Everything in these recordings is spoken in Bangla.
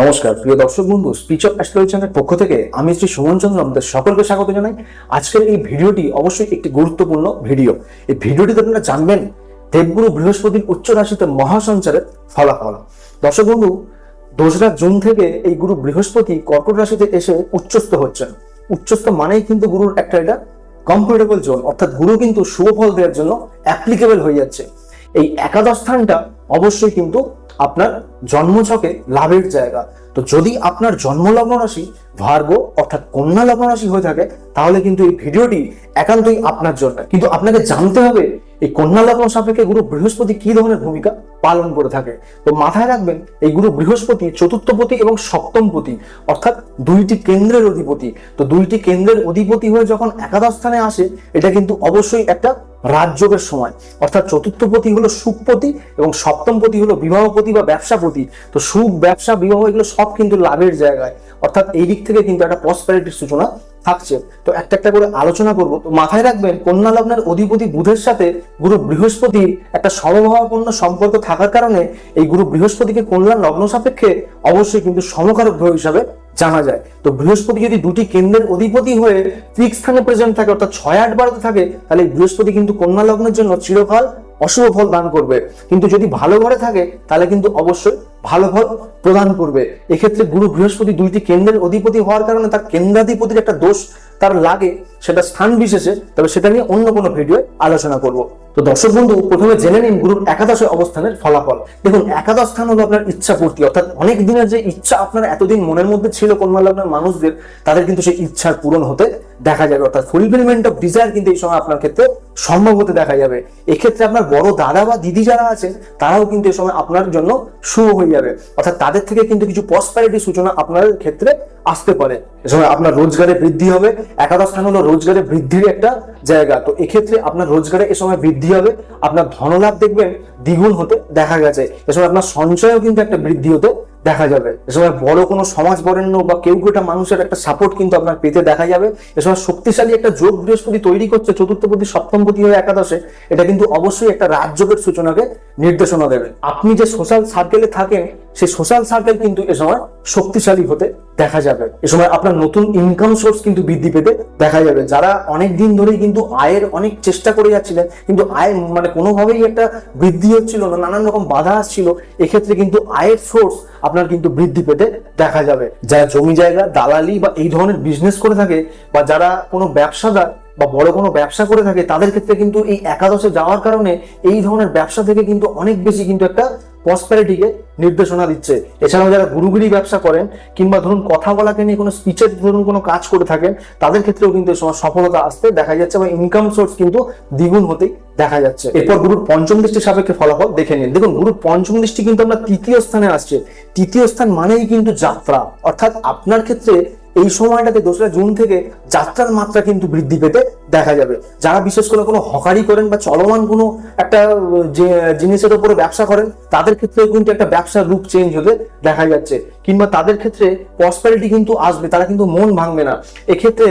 নমস্কার প্রিয় দর্শক বন্ধু, স্পিচ অফ অ্যাস্ট্রোলজি চ্যানেলের পক্ষ থেকে আমি শ্রী সুমন চন্দ্র আপনাদের সকলকে স্বাগত জানাই। আজকের এই ভিডিওটি অবশ্যই একটি গুরুত্বপূর্ণ ভিডিও। এই ভিডিওটিতে আপনারা জানবেন দেবগুরু বৃহস্পতির উচ্চ রাশিতে মহাসঞ্চারের ফলাফল। দর্শক বন্ধু, 2রা জুন থেকে এই গুরু বৃহস্পতি কর্কট রাশিতে এসে উচ্চস্থ হচ্ছেন। উচ্চস্থ মানেই কিন্তু গুরুর একটা এটা কমফোর্টেবল জোন, অর্থাৎ গুরু কিন্তু শুভ ফল দেওয়ার জন্য অ্যাপ্লিকেবল হয়ে যাচ্ছে। এই একাদশ স্থানটা অবশ্যই কিন্তু আপনার জন্মছকে লাভের জায়গা। তো যদি আপনার জন্মলগ্ন রাশি ভার্গ অর্থাৎ কন্যা লগ্ন রাশি হয়ে থাকে, তাহলে কিন্তু এই ভিডিওটি একান্তই আপনার জন্য। কিন্তু আপনাকে জানতে হবে এই কন্যা লগ্ন সাপেক্ষে গুরু বৃহস্পতি কি ধরনের ভূমিকা পালন করে থাকে। তো মাথায় রাখবেন, এই গুরু বৃহস্পতি চতুর্থপতি এবং সপ্তমপতি, অর্থাৎ 2টি কেন্দ্রের অধিপতি। তো 2টি কেন্দ্রের অধিপতি হয়ে যখন একাদশ স্থানে আসে, এটা কিন্তু অবশ্যই একটা রাজযোগের সময়। অর্থাৎ চতুর্থপতি হলো সুখপতি এবং সপ্তমপতি হলো বিবাহপতি বা ব্যবসাপতি। তো সুখ, ব্যবসা, বিবাহ এগুলো সব কিন্তু লাভের জায়গায়, অর্থাৎ এই দিক থেকে কিন্তু একটা প্রসপেরিটির সূচনা থাকছে। তো একটা একটা করে আলোচনা করব। তো মাথায় রাখবেন, কন্যা লগ্নের অধিপতি বুধের সাথে গুরু বৃহস্পতির একটা সমভাবাপন্ন সম্পর্ক থাকার কারণে এই গুরু বৃহস্পতিকে কন্যা লগ্ন সাপেক্ষে অবশ্যই কিন্তু সমকারক গ্রহ হিসাবে জানা যায়। তো বৃহস্পতি যদি 2টি কেন্দ্রের অধিপতি হয়ে ঠিক স্থানে প্রেজেন্ট থাকে, অর্থাৎ 6, 8, 12 থাকে, তাহলে বৃহস্পতি কিন্তু কন্যা লগ্নের জন্য চিরকাল অশুভ ফল দান করবে। কিন্তু যদি ভালো ঘরে থাকে, তাহলে কিন্তু অবশ্যই ভালো ফল প্রদান করবে। এক্ষেত্রে গুরু বৃহস্পতি 2টি কেন্দ্রের অধিপতি হওয়ার কারণে তার কেন্দ্রাধিপতির একটা দোষ তার লাগে, সেটা স্থান বিশেষে, তবে সেটা নিয়ে অন্য কোনো ভিডিও আলোচনা করব। তো দর্শক বন্ধু, প্রথমে জেনে নিন গুরুর একাদশে অবস্থানের ফলাফল। দেখুন, একাদশ স্থান হলো আপনার ইচ্ছা পূর্তি, অর্থাৎ অনেক দিনের যে ইচ্ছা আপনার এতদিন মনের মধ্যে ছিল কন্যা লগ্নের মানুষদের, তাদের কিন্তু সেই ইচ্ছার পূরণ হতে দেখা যাবে। অর্থাৎ ফুলফিলমেন্ট অফ ডিজায়ার কিন্তু এই সময় আপনার ক্ষেত্রে সম্ভব হতে দেখা যাবে। এক্ষেত্রে আপনার বড় দাদা বা দিদি যারা আছেন, তারাও কিন্তু এই সময় আপনার জন্য শুভ হয়ে যাবে। অর্থাৎ তাদের থেকে কিন্তু কিছু প্রসপারিটির সূচনা আপনার ক্ষেত্রে আসতে পারে। এ সময় আপনার রোজগারে বৃদ্ধি হবে। একাদশ স্থান হলো রোজগারে বৃদ্ধির একটা জায়গা। তো এক্ষেত্রে আপনার রোজগারে এ সময় বৃদ্ধি হবে। আপনার ধনলাভ দেখবেন দ্বিগুণ হতে দেখা গেছে। এ সময় আপনার সঞ্চয়ও কিন্তু একটা বৃদ্ধি হতে দেখা যাবে। এ সময় বড় কোনো সমাজ বরেণ্য বা কেউ একটা মানুষের একটা সাপোর্ট কিন্তু আপনার পেতে দেখা যাবে। এ সময় শক্তিশালী একটা যোগ বৃহস্পতি তৈরি করছে চতুর্থপতি সপ্তমপতি হয়ে একাদশে। এটা কিন্তু অবশ্যই একটা রাজযোগের সূচনাকে নির্দেশনা দেবে। আপনি যে সোশ্যাল সার্কেলে থাকেন, সেই সোশ্যাল সার্কেল কিন্তু এ সময় শক্তিশালী হতে দেখা যাবে। এ সময় আপনার নতুন ইনকাম সোর্স কিন্তু বৃদ্ধি পেতে দেখা যাবে। যারা অনেক দিন ধরেই কিন্তু আয়ের অনেক চেষ্টা করে যাচ্ছিলেন, কিন্তু আয় কোনোভাবেই একটা বৃদ্ধি হচ্ছিল না, নানান রকম বাধা আসছিল, এক্ষেত্রে কিন্তু আয়ের সোর্স আপনার কিন্তু বৃদ্ধি পেতে দেখা যাবে। যারা জমি জায়গা, দালালি বা এই ধরনের বিজনেস করে থাকে, বা যারা কোনো ব্যবসাদার বা বড় কোনো ব্যবসা করে থাকে, তাদের ক্ষেত্রে কিন্তু এই একাদশে যাওয়ার কারণে এই ধরনের ব্যবসা থেকে কিন্তু অনেক বেশি কিন্তু একটা প্রসপেরিটিকে নির্দেশনা দিচ্ছে। এছাড়াও যারা গুরুগিরি ব্যবসা করেন, কিংবা ধরুন কথা বলাকে নিয়ে কোনো স্পিচের ধরুন কোনো কাজ করে থাকেন, তাদের ক্ষেত্রেও কিন্তু সফলতা আসতে দেখা যাচ্ছে বা ইনকাম সোর্স কিন্তু দ্বিগুণ হতেই দেখা যাচ্ছে। এরপর গুরুর পঞ্চম দৃষ্টির সাপেক্ষে ফলাফল দেখে নিন। দেখুন, গুরুর পঞ্চম দৃষ্টি কিন্তু আমরা 3য় স্থানে আসছে। 3য় স্থান মানেই কিন্তু যাত্রা, অর্থাৎ আপনার ক্ষেত্রে এই সময়টাতে 2রা জুন থেকে যাত্রার মাত্রা কিন্তু বৃদ্ধি পেতে দেখা যাবে। যারা বিশেষ করে কোনো হকারি করেন বা চলমান কোনো একটা যে জিনিসের উপরে ব্যবসা করেন, তাদের ক্ষেত্রেও কিন্তু একটা ব্যবসার রূপ চেঞ্জ হতে দেখা যাচ্ছে। কিংবা তাদের ক্ষেত্রে প্রসপারিটি কিন্তু আসবে, তারা কিন্তু মন ভাঙবে না। এক্ষেত্রে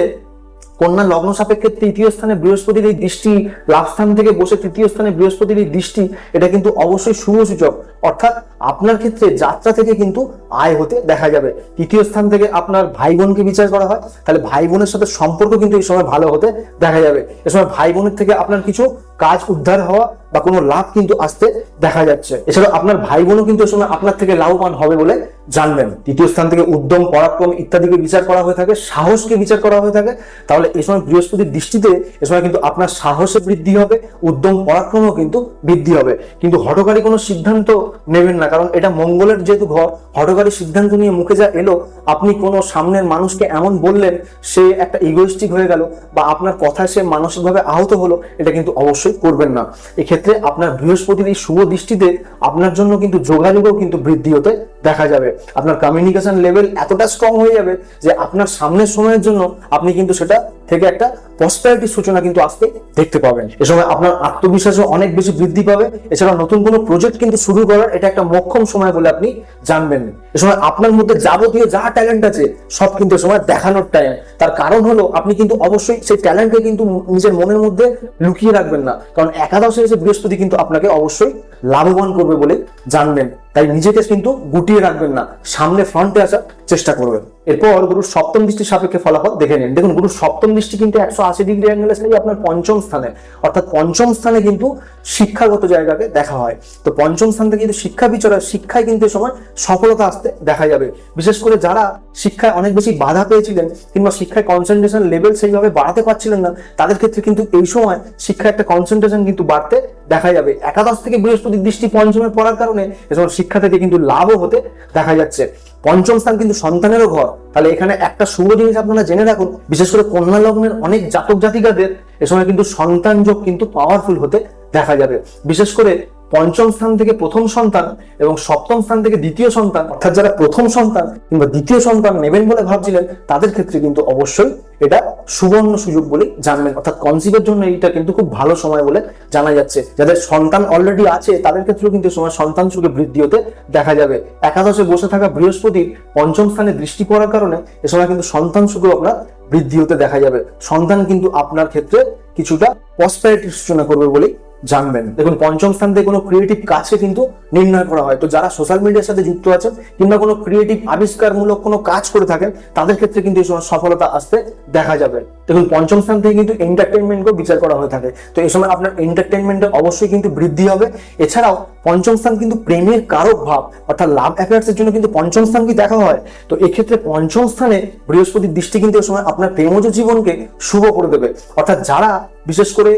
কন্যা লগ্ন সাপেক্ষে 3য় স্থানে বৃহস্পতির এই দৃষ্টি, লাভ স্থান থেকে বসে 3য় স্থানে বৃহস্পতির এই দৃষ্টি, এটা কিন্তু অবশ্যই শুভ সূচক। অর্থাৎ আপনার ক্ষেত্রে যাত্রা থেকে কিন্তু আয় হতে দেখা যাবে। 3য় স্থান থেকে আপনার ভাই বোনকে বিচার করা হয়, তাহলে ভাই বোনের সাথে সম্পর্ক কিন্তু এই সময় ভালো হতে দেখা যাবে। এ সময় ভাই বোনের থেকে আপনার কিছু কাজ উদ্ধার হওয়া বা কোনো লাভ কিন্তু আসতে দেখা যাচ্ছে। এছাড়া আপনার ভাই বোনও কিন্তু এই সময় আপনার থেকে লাভবান হবে বলে জানবেন। 3য় স্থান থেকে উদ্যম, পরাক্রম ইত্যাদিকে বিচার করা হয়ে থাকে, সাহসকে বিচার করা হয়ে থাকে। তাহলে এই সময় বৃহস্পতির দৃষ্টিতে এ সময় কিন্তু আপনার সাহসে বৃদ্ধি হবে, উদ্যম পরাক্রমও কিন্তু বৃদ্ধি হবে। কিন্তু হঠকারী কোনো সিদ্ধান্ত নেবেন না, কারণ এটা মঙ্গলের যেহেতু ঘর। হঠকারী সিদ্ধান্ত নিয়ে মুখে যা এলো, আপনি কোনো সামনের মানুষকে এমন বললেন, সে একটা ইগোইস্টিক হয়ে গেল, বা আপনার কথায় সে মানসিকভাবে আহত হলো, এটা কিন্তু অবশ্যই করবেন না। এক্ষেত্রে আপনার বৃহস্পতির এই শুভ দৃষ্টিতে আপনার জন্য কিন্তু যোগাযোগও কিন্তু বৃদ্ধি হতে দেখা যাবে। আপনার কমিউনিকেশন লেভেল এতটা স্ট্রং হয়ে যাবে যে আপনার সামনের সময়ের জন্য আপনি কিন্তু সেটা থেকে একটা প্রসপারিটির সূচনা কিন্তু আসতে দেখতে পাবেন। এ সময় আপনার আত্মবিশ্বাসও অনেক বেশি বৃদ্ধি পাবে। এছাড়া নতুন কোনো প্রজেক্ট কিন্তু শুরু করার এটা একটা মোক্ষম সময় বলে আপনি জানবেন। এ সময় আপনার মধ্যে যাবতীয় যা ট্যালেন্ট আছে সব কিন্তু এ সময় দেখানোর টাইম। তার কারণ হলো, আপনি কিন্তু অবশ্যই সেই ট্যালেন্টকে কিন্তু নিজের মনের মধ্যে লুকিয়ে রাখবেন না, কারণ একাদশে এসে বৃহস্পতি কিন্তু আপনাকে অবশ্যই লাভবান করবে বলে জানবেন। তাই নিজেকে কিন্তু গুটিয়ে রাখবেন না, সামনে ফ্রন্টে আসার চেষ্টা করবেন। এরপর গুরুর সপ্তম দৃষ্টির সাপেক্ষে ফলাফল দেখে নিন। দেখুন, গুরুর সপ্তম দৃষ্টি কিন্তু 180 ডিগ্রি অ্যাঙ্গেলে আছে আপনার পঞ্চম স্থানে, অর্থাৎ পঞ্চম স্থানে কিন্তু শিক্ষাগত জায়গাকে দেখা হয়। তো পঞ্চম স্থান থেকে কিন্তু শিক্ষা বিচরা, শিক্ষায় কিন্তু এই সময় সফলতা আসতে দেখা যাবে। বিশেষ করে যারা শিক্ষায় অনেক বেশি বাধা পেয়েছিলেন কিংবা শিক্ষায় কনসেন্ট্রেশন লেভেল সেইভাবে বাড়াতে পারছিলেন না, তাদের ক্ষেত্রে কিন্তু এই সময় শিক্ষায় একটা কনসেন্ট্রেশন কিন্তু বাড়তে দেখা যাবে। একাদশ থেকে বৃহস্পতির দৃষ্টি পঞ্চমে পড়ার কারণে এই সময় শিক্ষা থেকে কিন্তু লাভও হতে দেখা যাচ্ছে। পঞ্চম স্থান কিন্তু সন্তানেরও ঘর, তাহলে এখানে একটা শুভ জিনিস আপনারা জেনে রাখুন, বিশেষ করে কন্যা লগ্নের অনেক জাতক জাতিকাদের এ সময় কিন্তু সন্তান যোগ কিন্তু পাওয়ারফুল হতে দেখা যাবে। বিশেষ করে পঞ্চম স্থান থেকে প্রথম সন্তান এবং সপ্তম স্থান থেকে দ্বিতীয় সন্তান, অর্থাৎ যারা প্রথম সন্তান কিংবা দ্বিতীয় সন্তান নেবেন বলে ভাবছিলেন, তাদের ক্ষেত্রে কিন্তু অবশ্যই এটা সুবর্ণ সুযোগ বলে জানবেন। অর্থাৎ কনসিভের জন্য এটা কিন্তু খুব ভালো সময় বলে জানা যাচ্ছে। যাদের সন্তান অলরেডি আছে তাদের ক্ষেত্রেও কিন্তু সময় সন্তান সুখে বৃদ্ধি হতে দেখা যাবে। একাদশে বসে থাকা বৃহস্পতি পঞ্চম স্থানে দৃষ্টি পড়ার কারণে এ সময় কিন্তু সন্তান সুখেও আপনার বৃদ্ধি হতে দেখা যাবে। সন্তান কিন্তু আপনার ক্ষেত্রে কিছুটা প্রসপ্যারিটির সূচনা করবে বলে জানবেন। দেখুন, পঞ্চম স্থান থেকে কোনো ক্রিয়েটিভ কাজকে কিন্তু নির্ণয় করা হয়। তো যারা সোশ্যাল মিডিয়ার সাথে যুক্ত আছেন কিংবা কোনো ক্রিয়েটিভ আবিষ্কারমূলক কোনো কাজ করে থাকেন, তাদের ক্ষেত্রে কিন্তু এই সময় সফলতা আসতে দেখা যাবে। দেখুন, পঞ্চম স্থান থেকে কিন্তু এন্টারটেনমেন্টকেও বিচার করা হয়ে থাকে। তো এই সময় আপনার এন্টারটেনমেন্টের অবশ্যই কিন্তু বৃদ্ধি হবে। এছাড়াও পঞ্চম স্থান কিন্তু প্রেমের কারক ভাব, অর্থাৎ লাভ অ্যাফেয়ার্সের জন্য কিন্তু পঞ্চম স্থান কি দেখা হয়। তো এক্ষেত্রে পঞ্চম স্থানে বৃহস্পতির দৃষ্টি কিন্তু এই সময় আপনার প্রেমজ জীবনকে শুভ করে দেবে। অর্থাৎ যারা বিশেষ করে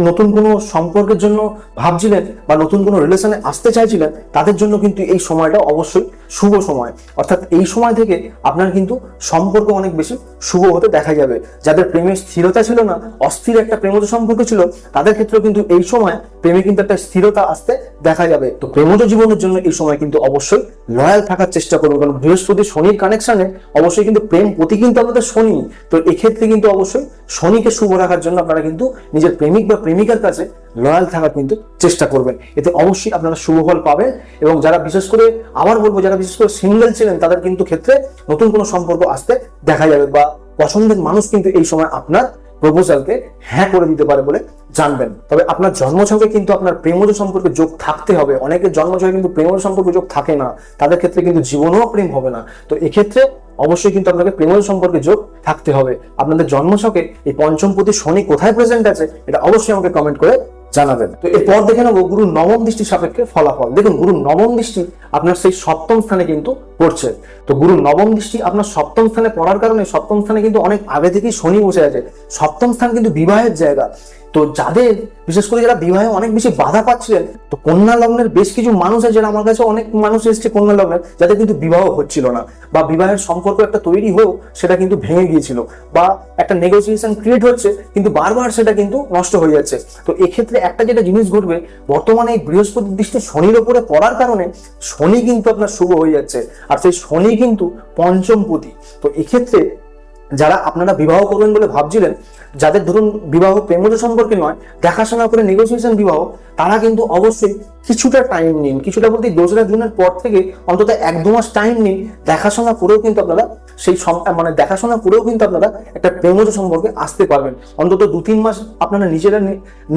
নতুন কোনো সম্পর্কের জন্য ভাবছিলেন বা নতুন কোনো রিলেশনে আসতে চাইছিলেন, তাদের জন্য কিন্তু এই সময়টা অবশ্যই শুভ সময়। অর্থাৎ এই সময় থেকে আপনার কিন্তু সম্পর্ক অনেক বেশি শুভ হতে দেখা যাবে। যাদের প্রেমের স্থিরতা ছিল না, অস্থির একটা প্রেমজ সম্পর্ক ছিল, তাদের ক্ষেত্রেও কিন্তু এই সময় প্রেমে কিন্তু একটা স্থিরতা আসতে দেখা যাবে। তো প্রেমজ জীবনের জন্য এই সময় কিন্তু অবশ্যই লয়াল থাকার চেষ্টা করুন, কারণ বৃহস্পতি শনির কানেকশনে অবশ্যই কিন্তু প্রেম প্রতি কিন্তু আমাদের শনি। তো এক্ষেত্রে কিন্তু অবশ্যই শনিকে শুভ রাখার জন্য আপনারা কিন্তু নিজের প্রেমিক বা প্রেমিকার কাছে লয়াল থাকার কিন্তু চেষ্টা করবেন। এতে অবশ্যই আপনারা শুভ ফল পাবেন। এবং যারা বিশেষ করে আবার বলবো, যারা বিশেষ করে সিঙ্গেল ছিলেন, তাদের কিন্তু ক্ষেত্রে নতুন কোনো সম্পর্ক আসতে দেখা যাবে বা পছন্দের মানুষ কিন্তু এই সময় আপনার প্রপোজালকে হ্যাঁ করে দিতে পারে বলে জানবেন। তবে আপনার জন্মছকে কিন্তু আপনার প্রেমজ সম্পর্কে যোগ থাকতে হবে। অনেকের জন্মছকে কিন্তু প্রেমজ সম্পর্কে যোগ থাকে না, তাদের ক্ষেত্রে কিন্তু জীবনেও প্রেম হবে না। তো এক্ষেত্রে অবশ্যই কিন্তু আপনাকে প্রেমজ সম্পর্কে যোগ থাকতে হবে। আপনাদের জন্মছকে এই পঞ্চমপতি শনি কোথায় প্রেজেন্ট আছে এটা অবশ্যই আমাকে কমেন্ট করে জানাবেন। তো এরপর দেখে নেবো গুরুর নবম দৃষ্টির সাপেক্ষে ফলাফল। দেখুন, গুরুর নবম দৃষ্টি আপনার সেই সপ্তম স্থানে কিন্তু পড়ছে। তো গুরুর নবম দৃষ্টি আপনার সপ্তম স্থানে পড়ার কারণে সপ্তম স্থানে কিন্তু অনেক আগে থেকেই শনি বসে আছে। সপ্তম স্থান কিন্তু বিবাহের জায়গা। তো যাদের বিশেষ করে যারা বিবাহে অনেক বেশি বাধা পাচ্ছিলেন, তো কন্যা লগ্নের বেশ কিছু মানুষ আছে, যারা আমার কাছে অনেক মানুষ এসেছে কন্যা লগ্নের, যাদের কিন্তু বিবাহ হচ্ছিল না বা বিবাহের সম্পর্ক একটা তৈরি হয়েও সেটা কিন্তু ভেঙে গিয়েছিল বা একটা নেগোসিয়েশন ক্রিয়েট হচ্ছে কিন্তু বারবার সেটা কিন্তু নষ্ট হয়ে যাচ্ছে। তো এক্ষেত্রে একটা যেটা জিনিস ঘটবে, বর্তমানে এই বৃহস্পতির দৃষ্টি শনির উপরে পড়ার কারণে শনি কিন্তু আপনার শুভ হয়ে যাচ্ছে, আর সেই শনি কিন্তু পঞ্চমপতি। তো এক্ষেত্রে যারা আপনারা বিবাহ করবেন বলে ভাবছিলেন, যাদের ধরুন বিবাহ প্রেমজ সম্পর্কে নয়, দেখাশোনা করে নেগোসিয়েশন বিবাহ, তারা কিন্তু অবশ্যই কিছুটা টাইম নিন। কিছুটা বলতে 2রা জুনের পর থেকে অন্তত 1-2 মাস টাইম নিন, দেখাশোনা করেও কিন্তু আপনারা সেই দেখাশোনা করেও কিন্তু আপনারা একটা প্রেমজ সম্পর্কে আসতে পারবেন। অন্তত 2-3 মাস আপনারা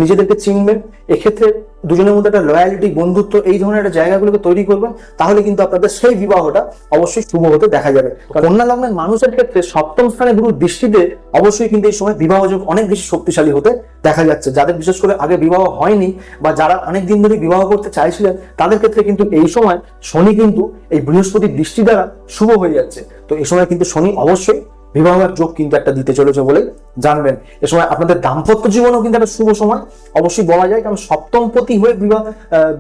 নিজেদেরকে চিনবেন। এক্ষেত্রে দুজনের মধ্যে একটা লয়ালিটি, বন্ধুত্ব, এই ধরনের একটা জায়গাগুলোকে তৈরি করবেন, তাহলে কিন্তু আপনাদের সেই বিবাহটা অবশ্যই শুভ হতে দেখা যাবে। কন্যা লগ্নের মানুষের ক্ষেত্রে সপ্তম স্থানে গুরুর দৃষ্টিতে অবশ্যই কিন্তু এই সময় বিবাহ যোগ অনেক বেশি শক্তিশালী হতে দেখা যাচ্ছে। যাদের বিশেষ করে আগে বিবাহ হয়নি বা যারা অনেক দিন ধরে বিবাহ করতে চাইছিলেন, তাদের ক্ষেত্রে কিন্তু এই সময় শনি কিন্তু এই বৃহস্পতির দৃষ্টি দ্বারা শুভ হয়ে যাচ্ছে। তো এই সময় কিন্তু শনি অবশ্যই বিবাহের যোগ কিন্তু একটা দিতে চলেছে বলে জানবেন। এ সময় আপনাদের দাম্পত্য জীবনেও কিন্তু একটা শুভ সময় অবশ্যই বলা যায়, কারণ সপ্তমপতি হয়ে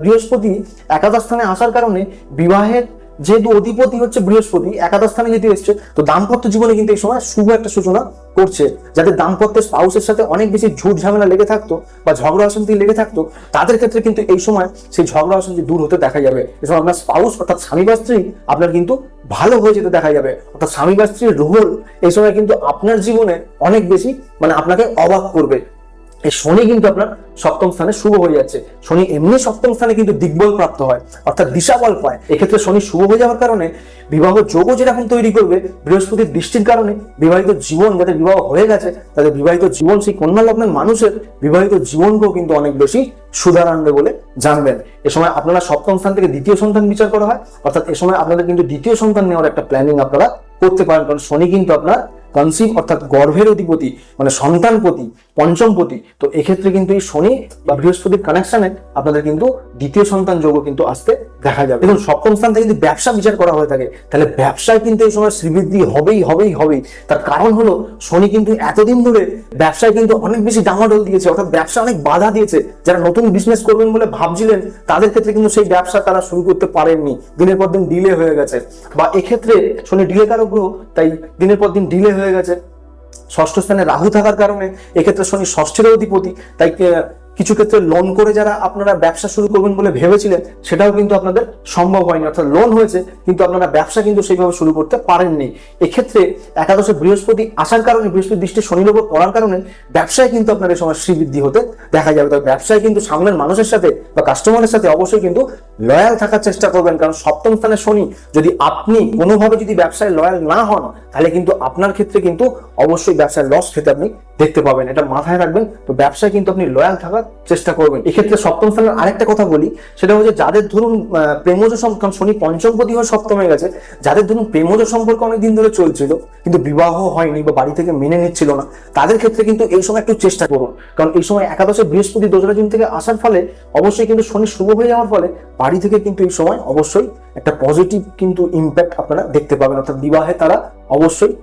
বৃহস্পতি একাদশ স্থানে আসার কারণে বিবাহের যেহেতু অধিপতি হচ্ছে বৃহস্পতি, একাদশ স্থানে যেহেতু এসছে, তো দাম্পত্য জীবনে কিন্তু এই সময় শুভ একটা সূচনা করছে। যাদের দাম্পত্যের স্পাউসের সাথে অনেক বেশি ঝুট ঝামেলা লেগে থাকতো বা ঝগড়া অশান্তি লেগে থাকতো, তাদের ক্ষেত্রে কিন্তু এই সময় সেই ঝগড়া অশান্তি দূর হতে দেখা যাবে। এই সময় আপনার স্পাউস অর্থাৎ স্বামী বা স্ত্রী আপনার কিন্তু ভালো হয়ে যেতে দেখা যাবে। অর্থাৎ স্বামী বা স্ত্রীর রোল এই সময় কিন্তু আপনার জীবনে অনেক বেশি আপনাকে অবাক করবে। এই শনি কিন্তু আপনার সপ্তম স্থানে শুভ হয়ে যাচ্ছে। শনি এমনি সপ্তম স্থানে কিন্তু দিগ্বল প্রাপ্ত হয়, অর্থাৎ দিশা বল পায়। এক্ষেত্রে শনি শুভ হয়ে যাওয়ার কারণে বিবাহ যোগও যেরকম তৈরি করবে, বৃহস্পতির দৃষ্টির কারণে বিবাহিত জীবন, যাদের বিবাহ হয়ে গেছে তাদের বিবাহিত জীবন, সেই কন্যা লগ্নের মানুষের বিবাহিত জীবনকেও কিন্তু অনেক বেশি সুধার আনবে বলে জানবেন। এ সময় আপনারা সপ্তম স্থান থেকে দ্বিতীয় সন্তান বিচার করা হয়, অর্থাৎ এ সময় আপনাদের কিন্তু দ্বিতীয় সন্তান নেওয়ার একটা প্ল্যানিং আপনারা করতে পারেন, কারণ শনি কিন্তু আপনার কনসিভ অর্থাৎ গর্ভের অধিপতি, মানে সন্তানপতি, পঞ্চমপতি। তো এক্ষেত্রে কিন্তু এই শনি বা বৃহস্পতির কানেকশনে আপনাদের কিন্তু দ্বিতীয় সন্তান যোগও কিন্তু আসতে দেখা যাবে। দেখুন সপ্তম স্থান থেকে যদি ব্যবসা বিচার করা হয়ে থাকে, তাহলে ব্যবসায় কিন্তু এই সময় শ্রীবৃদ্ধি হবেই। তার কারণ হলো শনি কিন্তু এতদিন ধরে ব্যবসায় কিন্তু অনেক বেশি ডামাডোল দিয়েছে, অর্থাৎ ব্যবসা অনেক বাধা দিয়েছে। যারা নতুন বিজনেস করবেন বলে ভাবছিলেন, তাদের ক্ষেত্রে কিন্তু সেই ব্যবসা তারা শুরু করতে পারেননি, দিনের পর দিন ডিলে হয়ে গেছে। বা এক্ষেত্রে শনি ডিলে কারক গ্রহ, তাই দিনের পর দিন ডিলে হয়ে গেছে। ষষ্ঠ স্থানে রাহু থাকার কারণে এক্ষেত্রে শনি ষষ্ঠের অধিপতি, তাই কিছু ক্ষেত্রে লোন করে যারা আপনারা ব্যবসা শুরু করবেন বলে ভেবেছিলেন, সেটাও কিন্তু আপনাদের সম্ভব হয়নি, অর্থাৎ লোন হয়েছে কিন্তু আপনারা ব্যবসা কিন্তু সেইভাবে শুরু করতে পারেননি। এক্ষেত্রে একাদশে বৃহস্পতি আসার কারণে, বৃহস্পতি দৃষ্টি শনির উপর পড়ার কারণে ব্যবসায় কিন্তু আপনার এই সময় শ্রীবৃদ্ধি হতে দেখা যাবে। তবে ব্যবসায় কিন্তু সামনের মানুষের সাথে বা কাস্টমারের সাথে অবশ্যই কিন্তু লয়াল থাকার চেষ্টা করবেন, কারণ সপ্তম স্থানে শনি, যদি আপনি কোনোভাবে যদি ব্যবসায় লয়াল না হন, তাহলে কিন্তু আপনার ক্ষেত্রে কিন্তু অবশ্যই ব্যবসায় লস খেতে আপনি দেখতে পাবেন, এটা মাথায় রাখবেন। তো ব্যবসায় কিন্তু আপনি লয়াল থাকার চেষ্টা করবেন। এক্ষেত্রে সপ্তম স্থানের আরেকটা কথা বলি, সেটা হচ্ছে যাদের ধরুন প্রেমজ সম্পর্ক, শনি পঞ্চমপতি হয়ে সপ্তমে গেছে, যাদের ধরুন প্রেমজ সম্পর্ক অনেকদিন ধরে চলছিল কিন্তু বিবাহ হয়নি বা বাড়ি থেকে মেনে নিচ্ছিল না, তাদের ক্ষেত্রে কিন্তু এই সময় একটু চেষ্টা করুন, কারণ এই সময় একাদশে বৃহস্পতি 2রা জুন থেকে আসার ফলে অবশ্যই কিন্তু শনি শুভ হয়ে যাওয়ার ফলে বাড়ি থেকে কিন্তু এই সময় অবশ্যই একটা পজিটিভ কিন্তু ইম্প্যাক্ট আপনারা দেখতে পাবেন, অর্থাৎ বিবাহে তারা অবশ্যই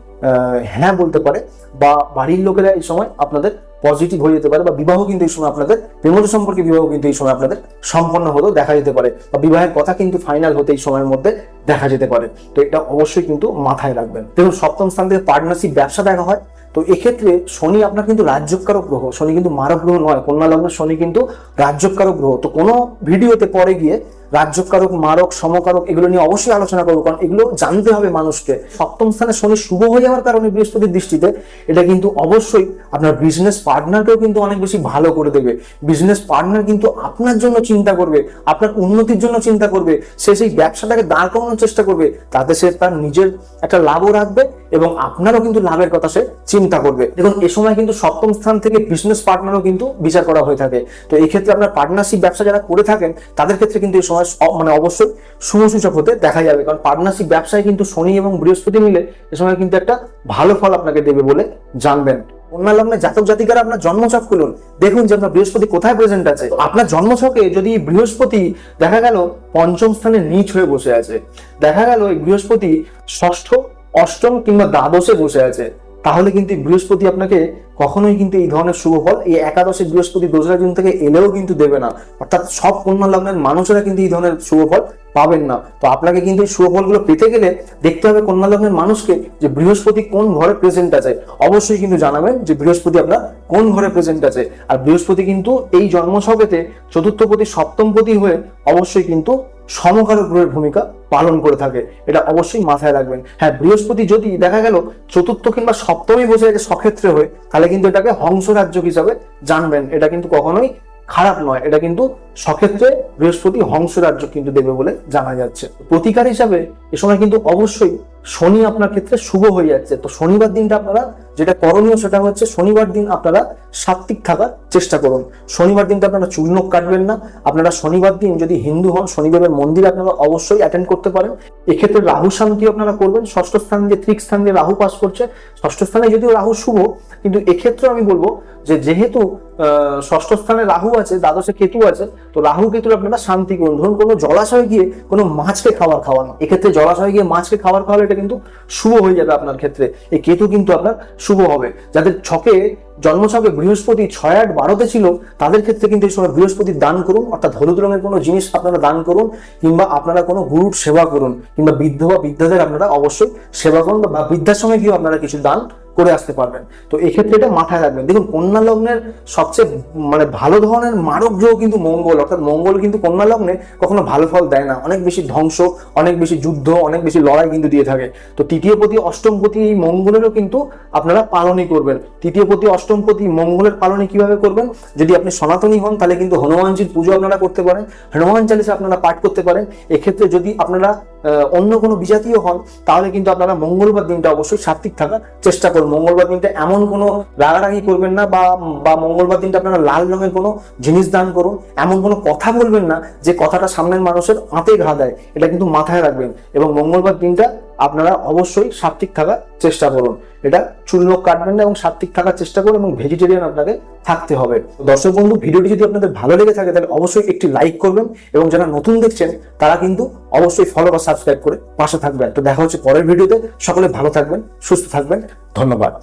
হ্যাঁ বলতে পারে, বা বাড়ির লোকেরা এই সময় আপনাদের পজিটিভ হয়ে যেতে পারে, বা বিবাহ কিন্তু এই সময় আপনাদের প্রেমজ সম্পর্কে বিবাহ কিন্তু এই সময় আপনাদের সম্পন্ন হতেও দেখা যেতে পারে, বা বিবাহের কথা কিন্তু ফাইনাল হতে এই সময়ের মধ্যে দেখা যেতে পারে। তো এটা অবশ্যই কিন্তু মাথায় রাখবেন। দেখুন সপ্তম স্থান থেকে পার্টনারশিপ ব্যবসা দেখা হয়, তো এক্ষেত্রে শনি আপনার কিন্তু রাজ্যকারক গ্রহ, শনি কিন্তু মারক গ্রহ নয়। কন্যা লগ্নের শনি কিন্তু রাজ্যকারক গ্রহ। তো কোনো ভিডিওতে পরে গিয়ে রাজ্যকারক, মারক, সমকারক এগুলো নিয়ে অবশ্যই আলোচনা করবো, কারণ এগুলো জানতে হবে মানুষকে। সপ্তম স্থানে শনি শুভ হয়ে যাওয়ার কারণে বৃহস্পতির দৃষ্টিতে এটা কিন্তু অবশ্যই আপনার বিজনেস পার্টনারকেও কিন্তু অনেক বেশি ভালো করে দেবে। বিজনেস পার্টনার কিন্তু আপনার জন্য চিন্তা করবে, আপনার উন্নতির জন্য চিন্তা করবে, সে সেই ব্যবসাটাকে দাঁড় করানোর চেষ্টা করবে, তাতে সে তার নিজের একটা লাভও রাখবে এবং আপনারও কিন্তু লাভের কথা সে চিন্তা করবে। দেখুন এ সময় কিন্তু সপ্তম স্থান থেকে বিজনেস পার্টনারও কিন্তু বিচার করা হয়ে থাকে। তো এই ক্ষেত্রে আপনার পার্টনারশিপ ব্যবসা যারা করে থাকেন, তাদের ক্ষেত্রে কিন্তু এই সময় মানে অবশ্যই শুভসূচক হতে দেখা যাবে, কারণ পার্টনারশিপ ব্যবসায় কিন্তু শনি এবং বৃহস্পতি মিলে এ সময় কিন্তু একটা ভালো ফল আপনাকে দেবে বলে জানবেন। কন্যা লগ্নে জাতক জাতিকারা আপনার জন্মছক খুলুন, দেখুন যে আপনার বৃহস্পতি কোথায় প্রেজেন্ট আছে। আপনার জন্মছকে যদি বৃহস্পতি দেখা গেল পঞ্চম স্থানে নিচ হয়ে বসে আছে, দেখা গেল এই বৃহস্পতি ষষ্ঠ, অষ্টম কিংবা দ্বাদশে বসে আছে, তাহলে কিন্তু বৃহস্পতি আপনাকে কখনোই কিন্তু এই ধরনের শুভ ফল এই একাদশে বৃহস্পতি 2রা জুন থেকে এলেও কিন্তু দেবে না। অর্থাৎ সব কন্যা লগ্নের মানুষেরা কিন্তু এই ধরনের শুভ ফল পাবেন না। তো আপনাকে কিন্তু এই শুভ ফলগুলো পেতে গেলে দেখতে হবে কন্যা লগ্নের মানুষকে যে বৃহস্পতি কোন ঘরে প্রেজেন্ট আছে। অবশ্যই কিন্তু জানাবেন যে বৃহস্পতি আপনার কোন ঘরে প্রেজেন্ট আছে। আর বৃহস্পতি কিন্তু এই জন্মছকেতে চতুর্থপতি সপ্তমপতি হয়ে অবশ্যই কিন্তু সমকারক গ্রহের ভূমিকা পালন করে থাকে, এটা অবশ্যই মাথায় রাখবেন। হ্যাঁ, বৃহস্পতি যদি দেখা গেল চতুর্থ কিংবা সপ্তমে বসে আছে সক্ষেত্রে হয়ে, তাহলে কিন্তু এটাকে হংস রাজ্য হিসাবে জানবেন। এটা কিন্তু কখনোই খারাপ নয়, এটা কিন্তু সক্ষেত্রে বৃহস্পতি হংস রাজ্য কিন্তু দেবে বলে জানা যাচ্ছে। প্রতিকার হিসাবে এ সময় কিন্তু অবশ্যই শনি আপনার ক্ষেত্রে শুভ হয়ে যাচ্ছে। তো শনিবার দিনটা আপনারা যেটা করণীয় সেটা হচ্ছে শনিবার দিন আপনারা সাত্ত্বিক থাকার চেষ্টা করুন। শনিবার দিনটা আপনারা চুল নখ কাটবেন না। আপনারা শনিবার দিন যদি হিন্দু হন, শনিদেবের মন্দিরে আপনারা অবশ্যই অ্যাটেন্ড করতে পারেন। এক্ষেত্রে রাহু শান্তি আপনারা করবেন। ষষ্ঠ স্থান দিয়ে ত্রিক স্থান দিয়ে রাহু পাস করছে, ষষ্ঠ স্থানে যদিও রাহু শুভ, কিন্তু এক্ষেত্রে আমি বলবো যে যেহেতু ষষ্ঠ স্থানে রাহু আছে, দ্বাদশে কেতু আছে, তো রাহু কেতুর আপনারা শান্তি করুন। ধরুন কোনো জলাশয়ে গিয়ে কোনো মাছকে খাবার খাওয়ানো, এক্ষেত্রে জলাশয়ে গিয়ে মাছকে খাবার খাওয়ালে এটা কিন্তু শুভ হয়ে যাবে আপনার ক্ষেত্রে। এই কেতু কিন্তু আপনার শুভ হবে। যাদের ছকে জন্মছকে বৃহস্পতি 6, 8, 12তে ছিল, তাদের ক্ষেত্রে কিন্তু এই সময় বৃহস্পতির দান করুন, অর্থাৎ হলুদ রঙের কোনো জিনিস আপনারা দান করুন, কিংবা আপনারা কোনো গুরুর সেবা করুন, কিংবা বৃদ্ধ বা বৃদ্ধাদের আপনারা অবশ্যই সেবা করুন, বা বৃদ্ধাশ্রমে গিয়েও আপনারা কিছু দান করে আসতে পারবেন। তো এই ক্ষেত্রে এটা মাথায় রাখবেন। দেখুন, কন্যা লগ্নের সবচেয়ে ভালো ধরনের মারক গ্রহ কিন্তু মঙ্গল, অর্থাৎ মঙ্গল কিন্তু কন্যা লগ্নে কখনো ভালো ফল দেয় না, অনেক বেশি ধ্বংস, অনেক বেশি যুদ্ধ, অনেক বেশি লড়াই কিন্তু দিয়ে থাকে। তো তৃতীয়পতি অষ্টমপতি এই মঙ্গলেরও কিন্তু আপনারা পালনই করবেন। তৃতীয়পতি অষ্টমপতি মঙ্গলের পালনই কিভাবে করবেন? যদি আপনি সনাতনী হন তাহলে কিন্তু হনুমানজির পুজো আপনারা করতে পারেন, হনুমান চালিসা আপনারা পাঠ করতে পারেন। এক্ষেত্রে যদি আপনারা অন্য কোনো বিজাতীয় হন তাহলে কিন্তু আপনারা মঙ্গলবার দিনটা অবশ্যই সাত্বিক থাকার চেষ্টা করুন। মঙ্গলবার দিনটা এমন কোনো রাগারাগি করবেন না, বা মঙ্গলবার দিনটা আপনারা লাল রঙের কোনো জিনিস দান করুন। এমন কোনো কথা বলবেন না যে কথাটা সামনের মানুষের আঁতে ঘা দেয়, এটা কিন্তু মাথায় রাখবেন। এবং মঙ্গলবার দিনটা আপনারা অবশ্যই সাত্বিক থাকার চেষ্টা করুন। এটা চুল নখ কাটবেন না এবং সাত্বিক থাকার চেষ্টা করুন, এবং ভেজিটেরিয়ান আপনাকে থাকতে হবে। দর্শক বন্ধু, ভিডিওটি যদি আপনাদের ভালো লেগে থাকে তাহলে অবশ্যই একটি লাইক করবেন, এবং যারা নতুন দেখছেন তারা কিন্তু অবশ্যই ফলো বা সাবস্ক্রাইব করে পাশে থাকবেন। তো দেখা হচ্ছে পরের ভিডিওতে। সকলে ভালো থাকবেন, সুস্থ থাকবেন। ধন্যবাদ।